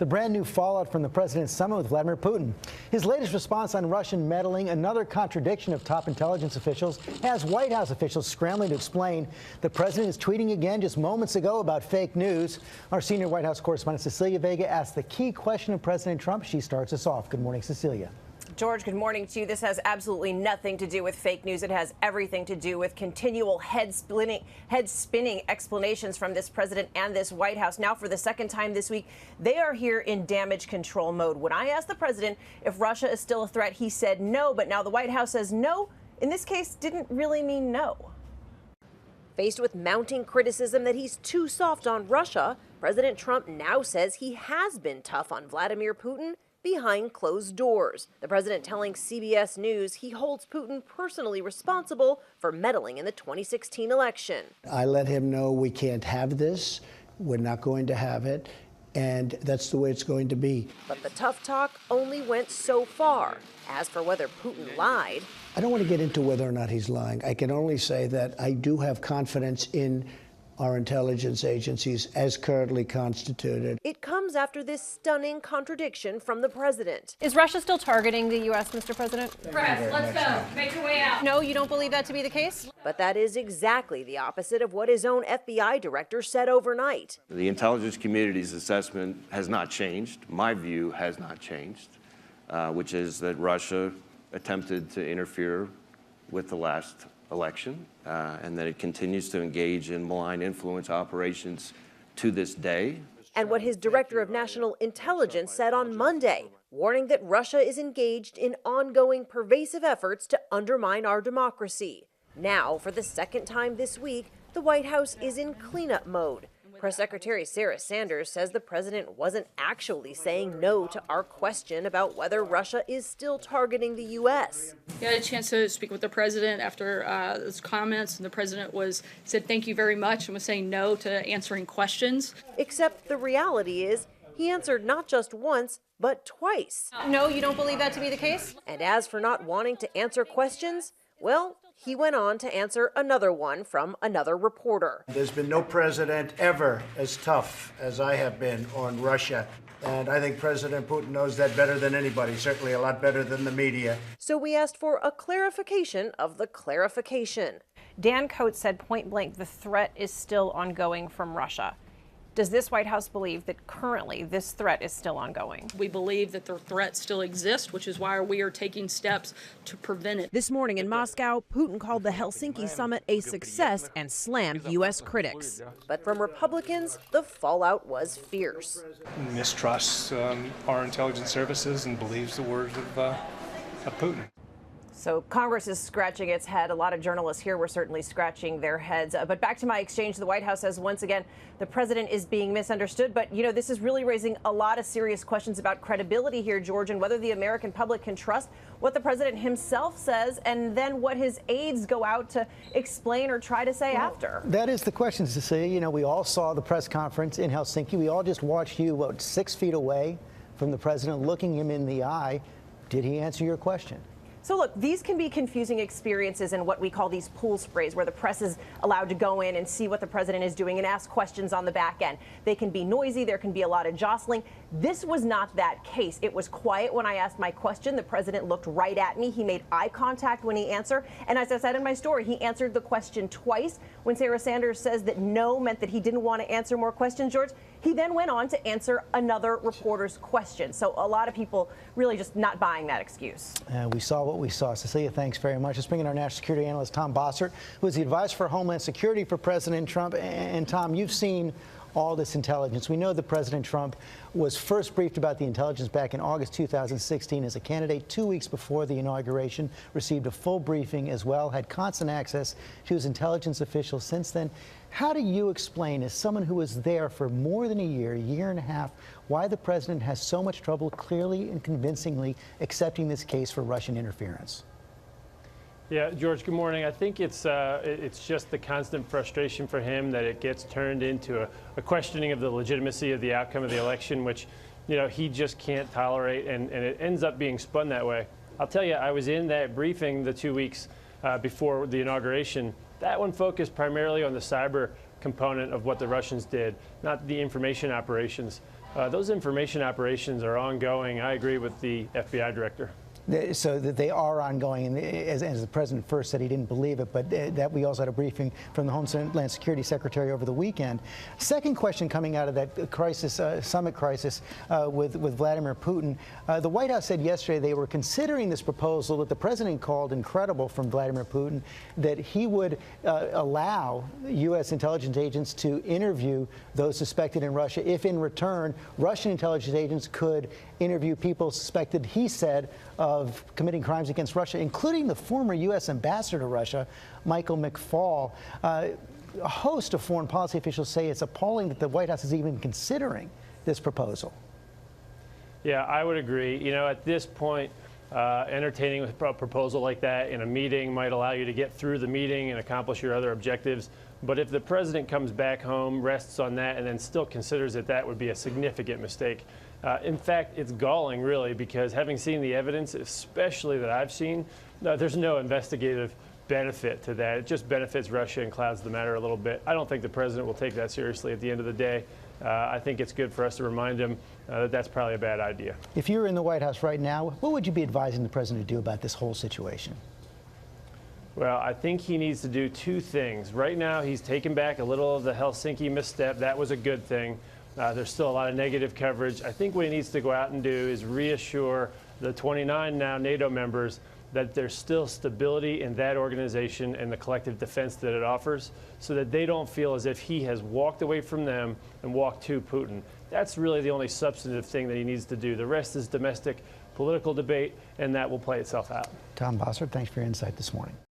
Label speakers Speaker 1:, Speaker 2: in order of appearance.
Speaker 1: the brand new fallout from the president's summit with Vladimir Putin. His latest response on Russian meddling, another contradiction of top intelligence officials, has White House officials scrambling to explain. The president is tweeting again just moments ago about fake news. Our senior White House correspondent Cecilia Vega asked the key question of President Trump. She starts us off. Good morning, Cecilia.
Speaker 2: George, good morning to you. This has absolutely nothing to do with fake news. It has everything to do with continual head-spinning explanations from this president and this White House. Now, for the second time this week, they are here in damage control mode. When I asked the president if Russia is still a threat, he said no. But now the White House says no, in this case, didn't really mean no. Faced with mounting criticism that he's too soft on Russia, President Trump now says he has been tough on Vladimir Putin behind closed doors. The president telling CBS News he holds Putin personally responsible for meddling in the 2016 election.
Speaker 3: I let him know we can't have this, we're not going to have it, and that's the way it's going to be.
Speaker 2: But the tough talk only went so far. As for whether Putin lied,
Speaker 3: I don't want to get into whether or not he's lying. I can only say that I do have confidence in our intelligence agencies as currently constituted.
Speaker 2: It comes after this stunning contradiction from the president.
Speaker 4: Is Russia still targeting the U.S., Mr. President?
Speaker 5: Press, let's go. Make your way out.
Speaker 4: No, you don't believe that to be the case?
Speaker 2: But that is exactly the opposite of what his own FBI director said overnight.
Speaker 6: The intelligence community's assessment has not changed. My view has not changed, which is that Russia attempted to interfere with the last election, and that it continues to engage in malign influence operations to this day.
Speaker 2: And what his director of national intelligence said on Monday, warning that Russia is engaged in ongoing pervasive efforts to undermine our democracy. Now, for the second time this week, the White House is in cleanup mode. Press Secretary Sarah Sanders says the president wasn't actually saying no to our question about whether Russia is still targeting the U.S.
Speaker 5: I had a chance to speak with the president after those comments, and the president said thank you very much and was saying no to answering questions.
Speaker 2: Except the reality is he answered not just once, but twice.
Speaker 4: No, you don't believe that to be the case?
Speaker 2: And as for not wanting to answer questions, well, he went on to answer another one from another reporter.
Speaker 7: There's been no president ever as tough as I have been on Russia. And I think President Putin knows that better than anybody, certainly a lot better than the media.
Speaker 2: So we asked for a clarification of the clarification.
Speaker 4: Dan Coates said point blank the threat is still ongoing from Russia. Does this White House believe that currently this threat is still ongoing?
Speaker 5: We believe that the threat still exists, which is why we are taking steps to prevent it.
Speaker 2: This morning in Moscow, Putin called the Helsinki summit a success and slammed U.S. critics. But from Republicans, the fallout was fierce.
Speaker 8: Mistrusts our intelligence services and believes the words of Putin.
Speaker 2: So Congress is scratching its head. A lot of journalists here were certainly scratching their heads. But back to my exchange, the White House says once again the president is being misunderstood. But, you know, this is really raising a lot of serious questions about credibility here, George, and whether the American public can trust what the president himself says and then what his aides go out to explain or try to say after.
Speaker 1: That is the question, Cecilia. You know, we all saw the press conference in Helsinki. We all just watched you, 6 feet away from the president, looking him in the eye. Did he answer your question?
Speaker 2: So look, these can be confusing experiences in what we call these pool sprays, where the press is allowed to go in and see what the president is doing and ask questions on the back end. They can be noisy. There can be a lot of jostling. This was not that case. It was quiet when I asked my question. The president looked right at me. He made eye contact when he answered. And as I said in my story, he answered the question twice. When Sarah Sanders says that no meant that he didn't want to answer more questions, George, he then went on to answer another reporter's question. So a lot of people really just not buying that excuse.
Speaker 1: We saw what we saw. Cecilia, thanks very much. Let's bring in our national security analyst, Tom Bossert, who is the advisor for Homeland Security for President Trump. And Tom, you've seen all this intelligence. We know that President Trump was first briefed about the intelligence back in August 2016 as a candidate 2 weeks before the inauguration, received a full briefing as well, had constant access to his intelligence officials since then. How do you explain, as someone who was there for more than a year and a half, why the president has so much trouble clearly and convincingly accepting this case for Russian interference?
Speaker 9: Yeah, George, good morning. I think it's just the constant frustration for him that it gets turned into a questioning of the legitimacy of the outcome of the election, which, you know, he just can't tolerate, and it ends up being spun that way. I'll tell you, I was in that briefing the 2 weeks before the inauguration. That one focused primarily on the cyber component of what the Russians did, not the information operations. Those information operations are ongoing. I agree with the FBI director.
Speaker 1: So that they are ongoing, and as the president first said, he didn't believe it, but that we also had a briefing from the Homeland Security Secretary over the weekend. Second question coming out of that crisis, summit crisis with Vladimir Putin, the White House said yesterday they were considering this proposal that the president called incredible from Vladimir Putin, that he would allow U.S. intelligence agents to interview those suspected in Russia if in return Russian intelligence agents could interview people suspected, he said, of committing crimes against Russia, including the former U.S. ambassador to Russia, Michael McFaul. A host of foreign policy officials say it's appalling that the White House is even considering this proposal.
Speaker 9: Yeah, I would agree. You know, at this point, entertaining a proposal like that in a meeting might allow you to get through the meeting and accomplish your other objectives. But if the president comes back home, rests on that, and then still considers it, that would be a significant mistake. In fact, it's galling, really, because having seen the evidence, especially that I've seen, there's no investigative benefit to that. It just benefits Russia and clouds the matter a little bit. I don't think the president will take that seriously at the end of the day. I think it's good for us to remind him that that's probably a bad idea.
Speaker 1: If you were in the White House right now, what would you be advising the president to do about this whole situation?
Speaker 9: Well, I think he needs to do two things. Right now, he's taken back a little of the Helsinki misstep. That was a good thing. There's still a lot of negative coverage. I think what he needs to go out and do is reassure the 29 now NATO members that there's still stability in that organization and the collective defense that it offers, so that they don't feel as if he has walked away from them and walked to Putin. That's really the only substantive thing that he needs to do. The rest is domestic political debate, and that will play itself out.
Speaker 1: Tom Bossert, thanks for your insight this morning.